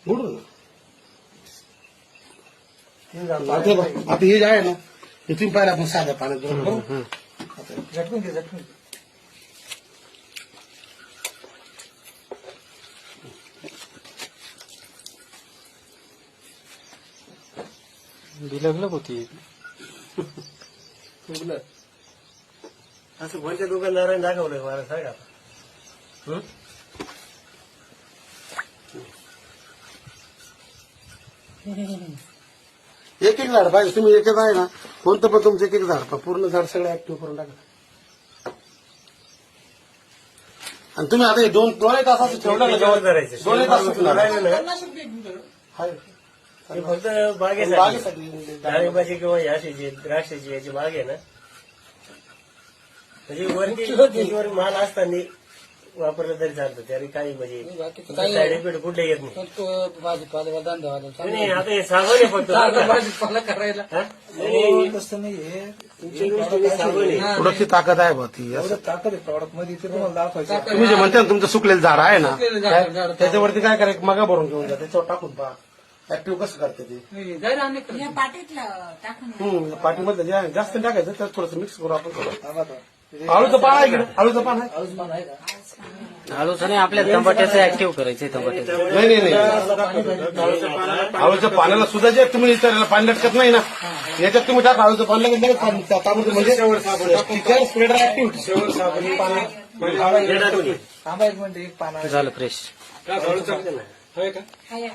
बुडू आता हे जे आहे ना हे तुम्ही पाहिलं आपण साध्या पाण्यात बरोबर झटकून घे झटकून घे. बिलगलग होती असं कोणत्या दुकानदाराने दाखवलं मला सांगा आता. एक एक झाड पाहिजे तुम्ही एक आहे ना कोणतं पण तुमचं एक एक झाड पहा. पूर्ण झाड सगळं ऍक्टिव्ह करून टाका. आणि तुम्ही आता हे दोन तास असं ठेवलं ना त्याच्यावर धरायचं. 2 तास सुकणार. राहिलं ना, हाय. ते फक्त बागेसाठी बागेसाठी डाळिंबाची किंवा याची द्राक्षाची याची बाग आहे ना, म्हणजे वरती वर माल असताना वापरलं तरी चालतं. त्याने काही म्हणजे साईड इफेक्ट कुठले येत नाही. भाजीपाला धंदा नाही आता हे साबण आहे फक्त. भाजीपाला करायला हा? नाही, तसं नाहीये. तुमच्या दृष्टीने साबण आहे. थोडीशी ताकद आहे बा ती असं. ताकद आहे प्रॉडक्ट मध्ये ते तुम्हाला दाखवायचं. तुम्ही जे म्हणता ना तुमचं सुकलेलं झाड आहे ना सुकलेलं झाड- झाड- त्याच्यावरती काय करायचं मगा भरून घेऊन जा त्याच्यावर टाकून पहा ऍक्टिव्ह कसं करते ते. जायला आणि या पाटीतलं टाकून पाठीमधलं जे आहे जास्त टाकायचं त्यात थोडंसं मिक्स करू आपण. आळूचं पान आहे इकडे आळूचं पान आहे. आळूचं नाही आपल्या टमाट्याचं ऍक्टिव्ह करायचंय टमाट्याचं. नाही नाही नाही आळूच्या पाण्याला सुद्धा जे तुम्ही त्याला पाणी लटकत नाही ना याच्यात तुम्ही टाका आळूचं पाणी लगेच लगेच पाणी त्यामध्ये म्हणजे स्प्रेडर ऍक्टिव्ह थांबा एक मिनिट एक पाना झालं फ्रेश हाय